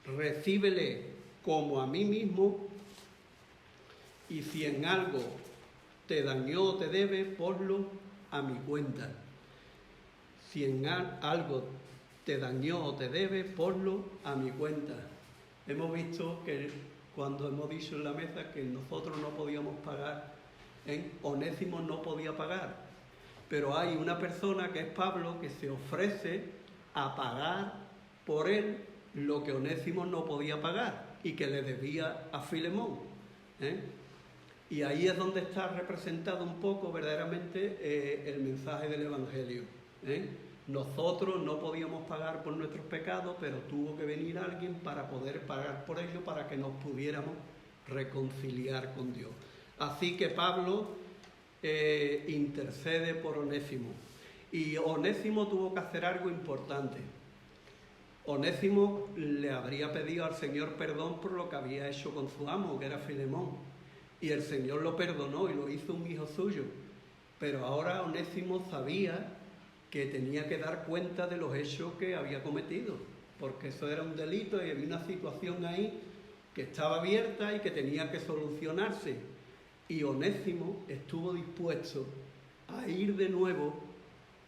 S1: recíbele como a mí mismo, y si en algo te dañó o te debe, ponlo a mi cuenta. Si en algo te dañó o te debe, ponlo a mi cuenta. Hemos visto que cuando hemos dicho en la mesa que nosotros no podíamos pagar, Onésimo no podía pagar, pero hay una persona que es Pablo que se ofrece a pagar por él lo que Onésimo no podía pagar y que le debía a Filemón. Y ahí es donde está representado un poco verdaderamente el mensaje del Evangelio. Nosotros no podíamos pagar por nuestros pecados, pero tuvo que venir alguien para poder pagar por ello, para que nos pudiéramos reconciliar con Dios. Así que Pablo intercede por Onésimo. Y Onésimo tuvo que hacer algo importante. Onésimo le habría pedido al Señor perdón por lo que había hecho con su amo, que era Filemón. Y el Señor lo perdonó y lo hizo un hijo suyo. Pero ahora Onésimo sabía que tenía que dar cuenta de los hechos que había cometido, porque eso era un delito y había una situación ahí que estaba abierta y que tenía que solucionarse. Y Onésimo estuvo dispuesto a ir de nuevo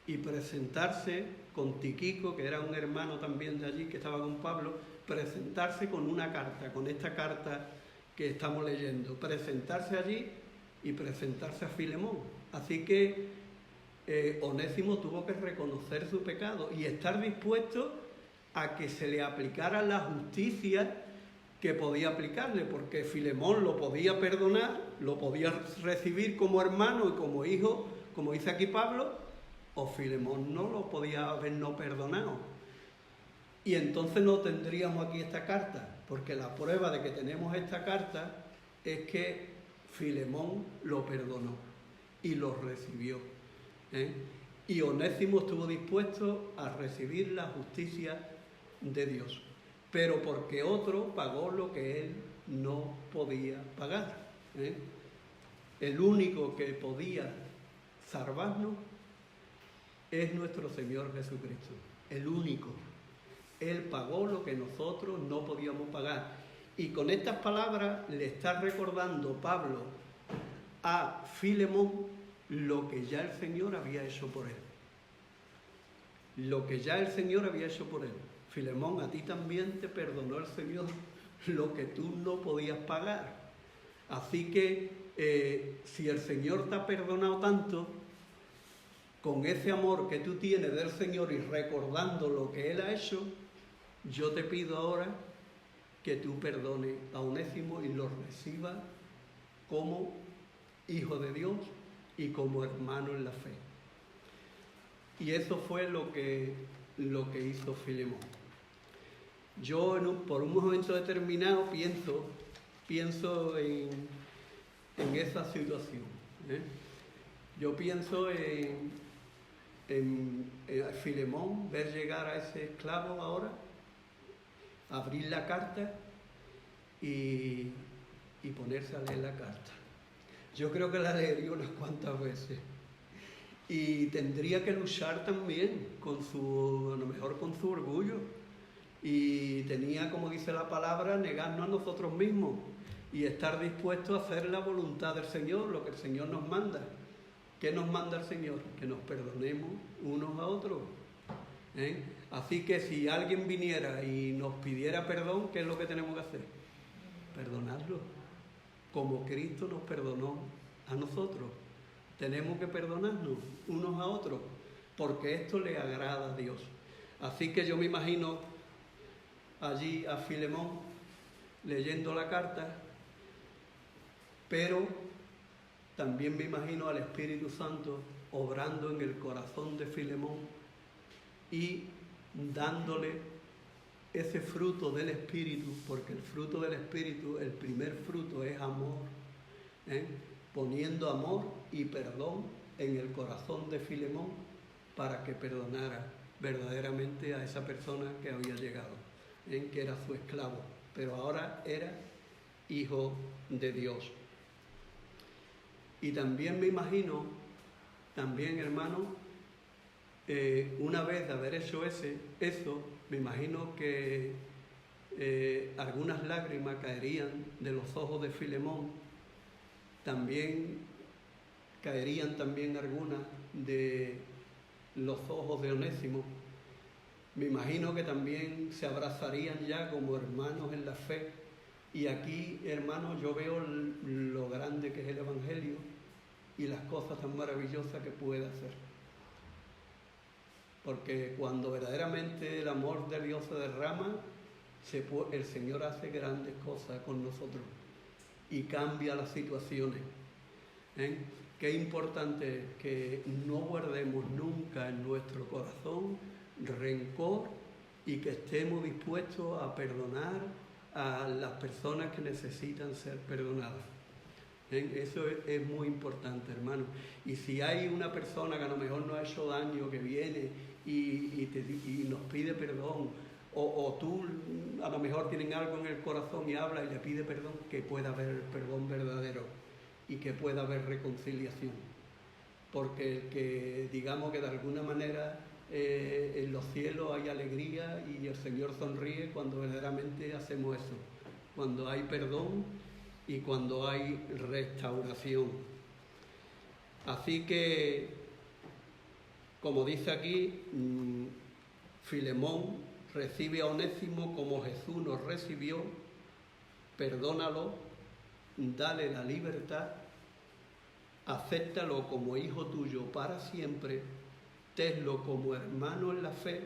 S1: y presentarse con Tíquico, que era un hermano también de allí que estaba con Pablo, presentarse con una carta, con esta carta que estamos leyendo, presentarse allí y presentarse a Filemón. Así que Onésimo tuvo que reconocer su pecado y estar dispuesto a que se le aplicara la justicia que podía aplicarle, porque Filemón lo podía perdonar, lo podía recibir como hermano y como hijo, como dice aquí Pablo, o Filemón no lo podía haber no perdonado. Y entonces no tendríamos aquí esta carta, porque la prueba de que tenemos esta carta es que Filemón lo perdonó y lo recibió. Y Onésimo estuvo dispuesto a recibir la justicia de Dios, pero porque otro pagó lo que él no podía pagar. El único que podía salvarnos es nuestro Señor Jesucristo, el único. Él pagó lo que nosotros no podíamos pagar. Y con estas palabras le está recordando Pablo a Filemón lo que ya el Señor había hecho por él. Lo que ya el Señor había hecho por él. Filemón, a ti también te perdonó el Señor lo que tú no podías pagar. Así que si el Señor te ha perdonado tanto, con ese amor que tú tienes del Señor y recordando lo que Él ha hecho, yo te pido ahora que tú perdones a Onésimo y lo recibas como hijo de Dios y como hermano en la fe. Y eso fue lo que hizo Filemón. Yo por un momento determinado pienso en esa situación. Yo pienso en Filemón, ver llegar a ese esclavo ahora, abrir la carta y ponerse a leer la carta. Yo creo que la leería unas cuantas veces. Y tendría que luchar también a lo mejor con su orgullo. Y tenía, como dice la palabra, negarnos a nosotros mismos y estar dispuesto a hacer la voluntad del Señor, lo que el Señor nos manda. ¿Qué nos manda el Señor? Que nos perdonemos unos a otros. Así que si alguien viniera y nos pidiera perdón, ¿qué es lo que tenemos que hacer? Perdonarlo. Como Cristo nos perdonó a nosotros. Tenemos que perdonarnos unos a otros, porque esto le agrada a Dios. Así que yo me imagino allí a Filemón leyendo la carta, pero también me imagino al Espíritu Santo obrando en el corazón de Filemón y dándole ese fruto del Espíritu, porque el fruto del Espíritu, el primer fruto es amor, poniendo amor y perdón en el corazón de Filemón para que perdonara verdaderamente a esa persona que había llegado, que era su esclavo, pero ahora era hijo de Dios. Y también me imagino, hermano, una vez de haber hecho eso, me imagino que algunas lágrimas caerían de los ojos de Filemón, también caerían también algunas de los ojos de Onésimo. Me imagino que también se abrazarían ya como hermanos en la fe. Y aquí, hermanos, yo veo lo grande que es el Evangelio y las cosas tan maravillosas que puede hacer. Porque cuando verdaderamente el amor de Dios se derrama, el Señor hace grandes cosas con nosotros y cambia las situaciones. Qué importante es que no guardemos nunca en nuestro corazón rencor y que estemos dispuestos a perdonar a las personas que necesitan ser perdonadas. Eso es muy importante, hermano. Y si hay una persona que a lo mejor nos ha hecho daño, que viene y nos pide perdón, o tú a lo mejor tienen algo en el corazón y habla y le pide perdón, que pueda haber perdón verdadero y que pueda haber reconciliación. Porque que digamos que de alguna manera en los cielos hay alegría y el Señor sonríe cuando verdaderamente hacemos eso. Cuando hay perdón y cuando hay restauración. Así que, como dice aquí, Filemón recibe a Onésimo como Jesús nos recibió, perdónalo, dale la libertad, acéptalo como hijo tuyo para siempre, tenlo como hermano en la fe,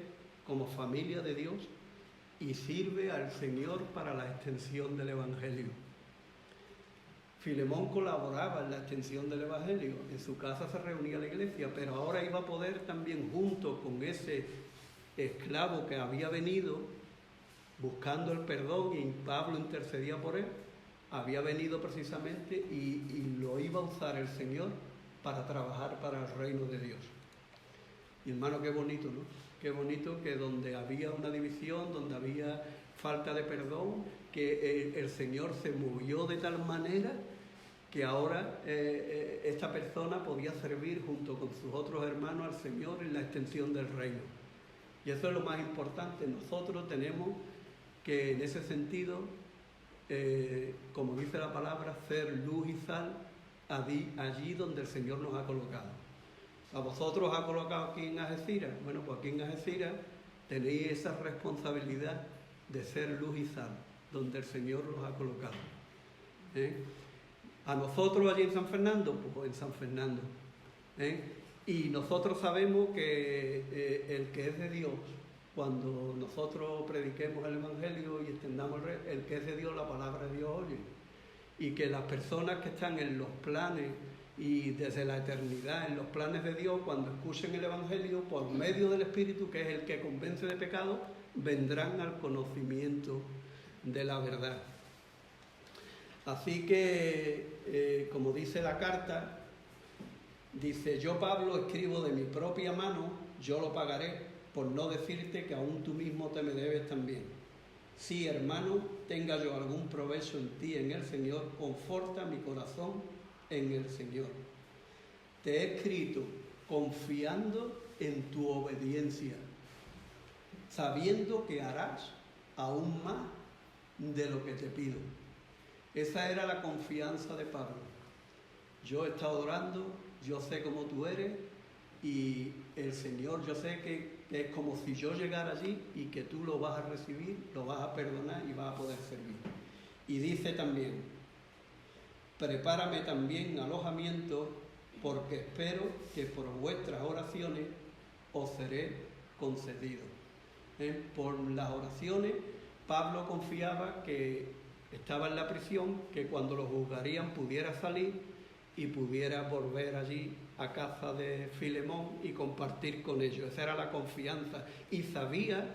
S1: como familia de Dios, y sirve al Señor para la extensión del Evangelio. Filemón colaboraba en la extensión del Evangelio, en su casa se reunía la iglesia, pero ahora iba a poder también, junto con ese esclavo que había venido buscando el perdón y Pablo intercedía por él, había venido precisamente y lo iba a usar el Señor para trabajar para el reino de Dios. Y hermano, qué bonito, ¿no? Qué bonito que donde había una división, donde había falta de perdón, que el Señor se movió de tal manera que ahora esta persona podía servir junto con sus otros hermanos al Señor en la extensión del reino. Y eso es lo más importante. Nosotros tenemos que, en ese sentido, como dice la palabra, ser luz y sal allí donde el Señor nos ha colocado. ¿A vosotros os ha colocado aquí en Algeciras? Bueno, pues aquí en Algeciras tenéis esa responsabilidad de ser luz y sal, donde el Señor los ha colocado. A nosotros allí en San Fernando, pues en San Fernando. Y nosotros sabemos que el que es de Dios, cuando nosotros prediquemos el Evangelio y extendamos el que es de Dios, la palabra de Dios oye. Y que las personas que están en los planes y desde la eternidad, en los planes de Dios, cuando escuchen el Evangelio, por medio del Espíritu, que es el que convence de pecado, vendrán al conocimiento de la verdad. Así que, como dice la carta, dice: yo, Pablo, escribo de mi propia mano, yo lo pagaré, por no decirte que aún tú mismo te me debes también. Si, hermano, tenga yo algún provecho en ti, en el Señor, conforta mi corazón en el Señor. Te he escrito confiando en tu obediencia, sabiendo que harás aún más de lo que te pido. Esa era la confianza de Pablo. Yo he estado orando, yo sé cómo tú eres, y el Señor, yo sé que es como si yo llegara allí y que tú lo vas a recibir, lo vas a perdonar y vas a poder servir. Y dice también: prepárame también alojamiento, porque espero que por vuestras oraciones os seré concedido. Por las oraciones, Pablo confiaba que estaba en la prisión, que cuando lo juzgarían pudiera salir y pudiera volver allí a casa de Filemón y compartir con ellos. Esa era la confianza. Y sabía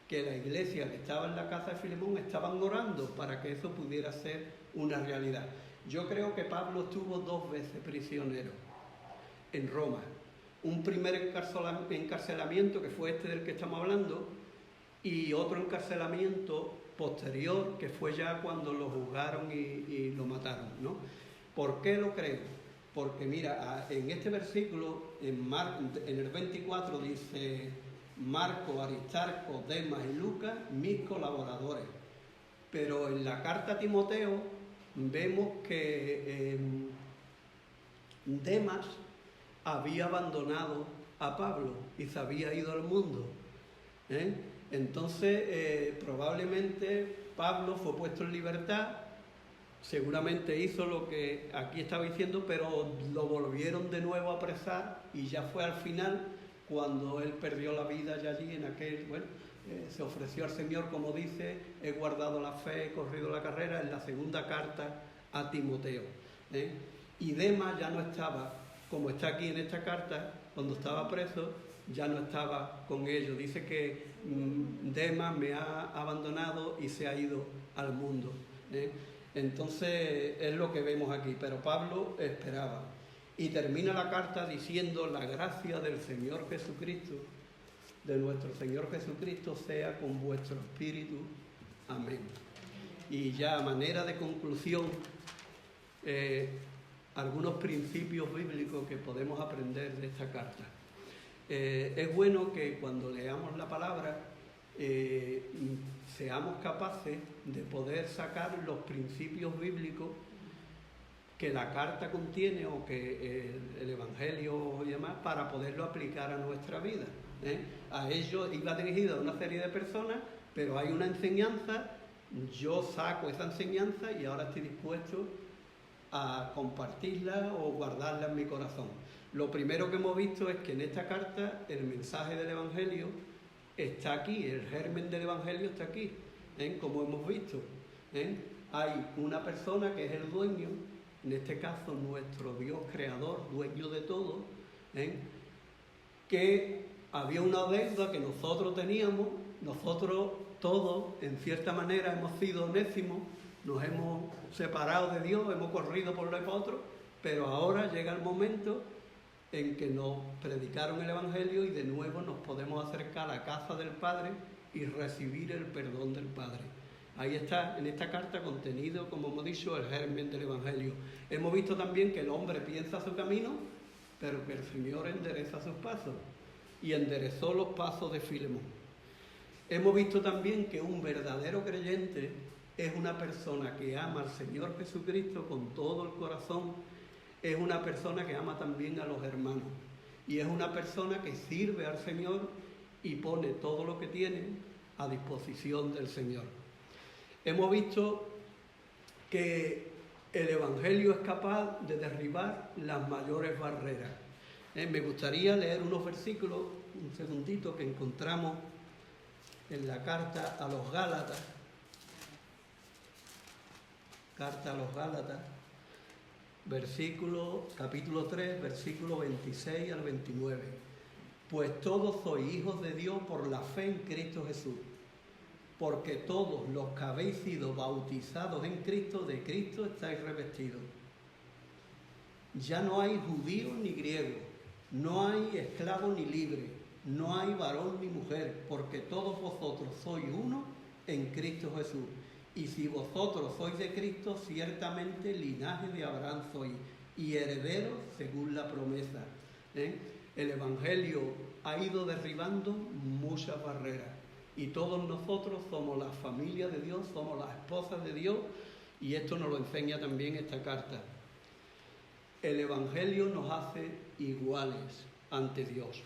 S1: que la iglesia que estaba en la casa de Filemón estaban orando para que eso pudiera ser una realidad. Yo creo que Pablo estuvo 2 veces prisionero en Roma. Un primer encarcelamiento, que fue este del que estamos hablando, y otro encarcelamiento posterior, que fue ya cuando lo juzgaron y lo mataron, ¿no? ¿Por qué lo creo? Porque mira, en este versículo, en el 24 dice: Marco, Aristarco, Demas y Lucas, mis colaboradores. Pero en la carta a Timoteo vemos que Demas había abandonado a Pablo y se había ido al mundo. Entonces, probablemente Pablo fue puesto en libertad, seguramente hizo lo que aquí estaba diciendo, pero lo volvieron de nuevo a apresar, y ya fue al final cuando él perdió la vida ya allí en aquel, se ofreció al Señor, como dice: he guardado la fe, he corrido la carrera, en la segunda carta a Timoteo. Y Demas ya no estaba, como está aquí en esta carta, cuando estaba preso, ya no estaba con ellos. Dice que Demas me ha abandonado y se ha ido al mundo. Entonces es lo que vemos aquí, pero Pablo esperaba. Y termina la carta diciendo: la gracia del Señor Jesucristo, de nuestro Señor Jesucristo, sea con vuestro espíritu. Amén. Y ya a manera de conclusión, algunos principios bíblicos que podemos aprender de esta carta. Es bueno que cuando leamos la palabra seamos capaces de poder sacar los principios bíblicos que la carta contiene o que el Evangelio y demás, para poderlo aplicar a nuestra vida. A ello iba dirigida a una serie de personas, pero hay una enseñanza, yo saco esa enseñanza y ahora estoy dispuesto a compartirla o guardarla en mi corazón. Lo primero que hemos visto es que en esta carta el mensaje del Evangelio está aquí, el germen del Evangelio está aquí, como hemos visto. Hay una persona que es el dueño, en este caso nuestro Dios creador, dueño de todo, que había una deuda que nosotros teníamos, nosotros todos en cierta manera hemos sido onésimos, nos hemos separado de Dios, hemos corrido por lo de otro, pero ahora llega el momento en que nos predicaron el Evangelio y de nuevo nos podemos acercar a la casa del Padre y recibir el perdón del Padre. Ahí está, en esta carta, contenido, como hemos dicho, el germen del Evangelio. Hemos visto también que el hombre piensa su camino, pero que el Señor endereza sus pasos, y enderezó los pasos de Filemón. Hemos visto también que un verdadero creyente es una persona que ama al Señor Jesucristo con todo el corazón, es una persona que ama también a los hermanos, y es una persona que sirve al Señor y pone todo lo que tiene a disposición del Señor. Hemos visto que el Evangelio es capaz de derribar las mayores barreras. Me gustaría leer unos versículos, un segundito, que encontramos en la carta a los Gálatas. Carta a los Gálatas, capítulo 3, versículo 26 al 29. Pues todos sois hijos de Dios por la fe en Cristo Jesús, porque todos los que habéis sido bautizados en Cristo, de Cristo estáis revestidos. Ya no hay judío ni griego, no hay esclavo ni libre, no hay varón ni mujer, porque todos vosotros sois uno en Cristo Jesús. Y si vosotros sois de Cristo, ciertamente linaje de Abraham sois, y herederos según la promesa. El Evangelio ha ido derribando muchas barreras, y todos nosotros somos la familia de Dios, somos las esposas de Dios, y esto nos lo enseña también esta carta. El Evangelio nos hace iguales ante Dios.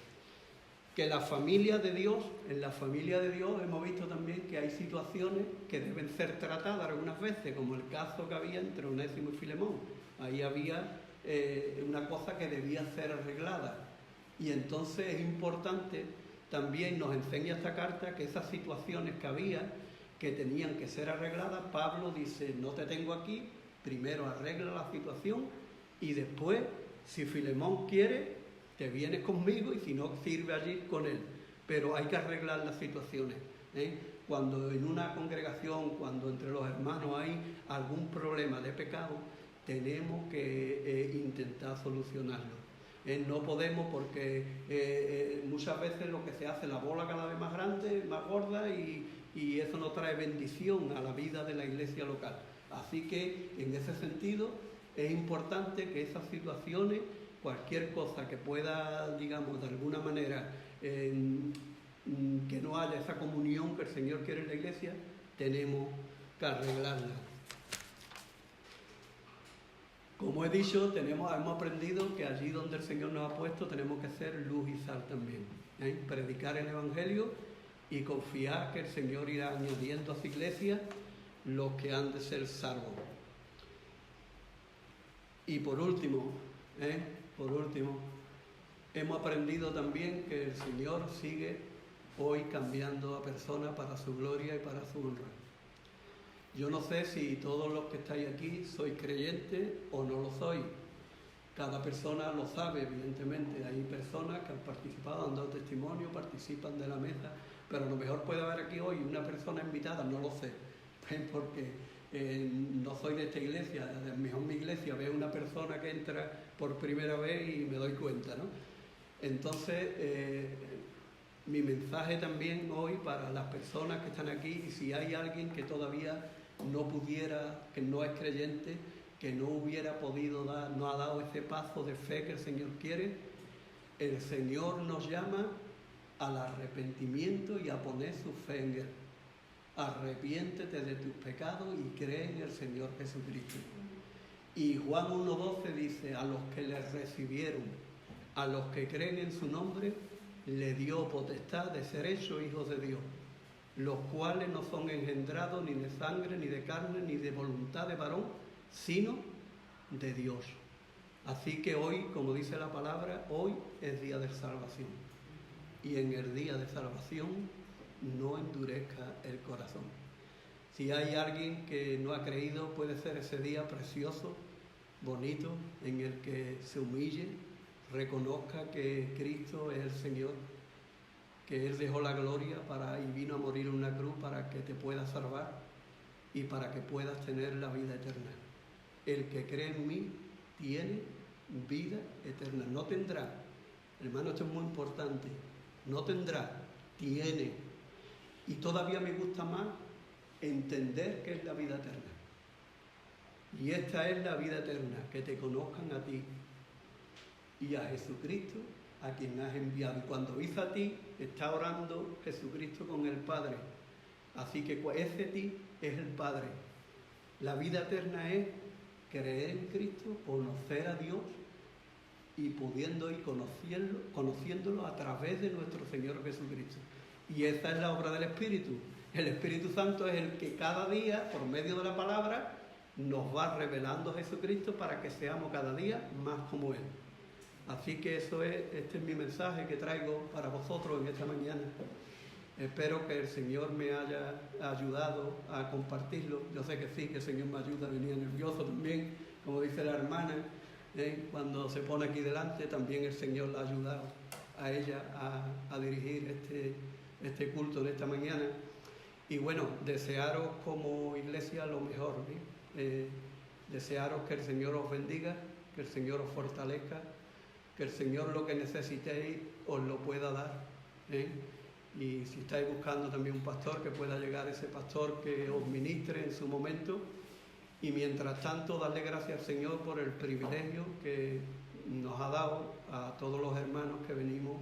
S1: Que la familia de Dios, en la familia de Dios hemos visto también que hay situaciones que deben ser tratadas algunas veces, como el caso que había entre Onésimo y Filemón. Ahí había una cosa que debía ser arreglada. Y entonces es importante, también nos enseña esta carta, que esas situaciones que había, que tenían que ser arregladas, Pablo dice, no te tengo aquí, primero arregla la situación y después, si Filemón quiere, te vienes conmigo, y si no, sirve allí con él. Pero hay que arreglar las situaciones. Cuando en una congregación, cuando entre los hermanos hay algún problema de pecado, tenemos que intentar solucionarlo. No podemos, porque muchas veces lo que se hace, la bola cada vez más grande, más gorda, y eso no trae bendición a la vida de la iglesia local. Así que, en ese sentido, es importante que esas situaciones, cualquier cosa que pueda, digamos, de alguna manera, que no haya esa comunión que el Señor quiere en la iglesia, tenemos que arreglarla. Como he dicho, hemos aprendido que allí donde el Señor nos ha puesto tenemos que ser luz y sal también. Predicar el Evangelio y confiar que el Señor irá añadiendo a su iglesia los que han de ser salvos. Y por último, hemos aprendido también que el Señor sigue hoy cambiando a personas para su gloria y para su honra. Yo no sé si todos los que estáis aquí sois creyentes o no lo sois. Cada persona lo sabe, evidentemente. Hay personas que han participado, han dado testimonio, participan de la mesa, pero a lo mejor puede haber aquí hoy una persona invitada, no lo sé, porque no soy de esta iglesia. A lo mejor en mi iglesia veo una persona que entra por primera vez y me doy cuenta, ¿no? Entonces, mi mensaje también hoy para las personas que están aquí, y si hay alguien que todavía no pudiera, que no es creyente, que no hubiera podido dar, no ha dado ese paso de fe que el Señor quiere, el Señor nos llama al arrepentimiento y a poner su fe en Él. Arrepiéntete de tus pecados y cree en el Señor Jesucristo. Y Juan 1:12 dice, a los que le recibieron, a los que creen en su nombre, le dio potestad de ser hechos hijos de Dios, los cuales no son engendrados ni de sangre, ni de carne, ni de voluntad de varón, sino de Dios. Así que hoy, como dice la palabra, hoy es día de salvación. Y en el día de salvación no endurezca el corazón. Si hay alguien que no ha creído, puede ser ese día precioso, bonito, en el que se humille, reconozca que Cristo es el Señor, que Él dejó la gloria y vino a morir en una cruz para que te pueda salvar y para que puedas tener la vida eterna. El que cree en mí tiene vida eterna. No tendrá, hermano, esto es muy importante, no tendrá, tiene. Y todavía me gusta más entender qué es la vida eterna. Y esta es la vida eterna, que te conozcan a ti y a Jesucristo, a quien has enviado. Y cuando dice a ti, está orando Jesucristo con el Padre. Así que ese ti es el Padre. La vida eterna es creer en Cristo, conocer a Dios y pudiendo ir conociéndolo a través de nuestro Señor Jesucristo. Y esa es la obra del Espíritu. El Espíritu Santo es el que cada día, por medio de la palabra, nos va revelando a Jesucristo para que seamos cada día más como Él. Así que este es mi mensaje que traigo para vosotros en esta mañana. Espero que el Señor me haya ayudado a compartirlo. Yo sé que sí, que el Señor me ayuda. Venía nervioso también, como dice la hermana, cuando se pone aquí delante, también el Señor la ha ayudado a ella a dirigir este culto de esta mañana. Y bueno, desearos como iglesia lo mejor, desearos que el Señor os bendiga, que el Señor os fortalezca, que el Señor lo que necesitéis os lo pueda dar. Y si estáis buscando también un pastor, que pueda llegar ese pastor que os ministre en su momento. Y mientras tanto, darle gracias al Señor por el privilegio que nos ha dado a todos los hermanos que venimos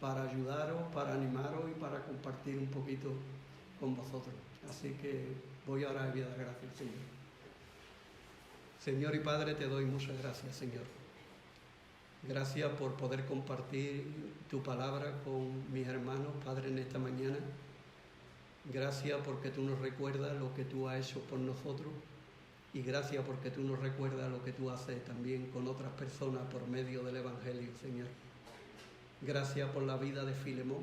S1: para ayudaros, para animaros y para compartir un poquito con vosotros. Así que voy ahora a dar gracias al Señor. Señor y Padre, te doy muchas gracias, Señor. Gracias por poder compartir tu palabra con mis hermanos, Padre, en esta mañana. Gracias porque tú nos recuerdas lo que tú has hecho por nosotros. Y gracias porque tú nos recuerdas lo que tú haces también con otras personas por medio del Evangelio, Señor. Gracias por la vida de Filemón.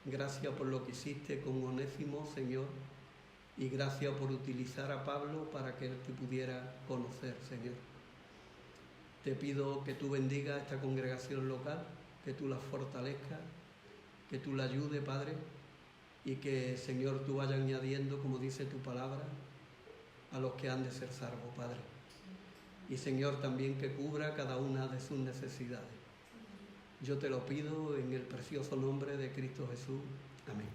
S1: Gracias por lo que hiciste con Onésimo, Señor. Y gracias por utilizar a Pablo para que él te pudiera conocer, Señor. Te pido que tú bendigas a esta congregación local, que tú la fortalezcas, que tú la ayudes, Padre, y que, Señor, tú vayas añadiendo, como dice tu palabra, a los que han de ser salvos, Padre. Y, Señor, también que cubra cada una de sus necesidades. Yo te lo pido en el precioso nombre de Cristo Jesús. Amén.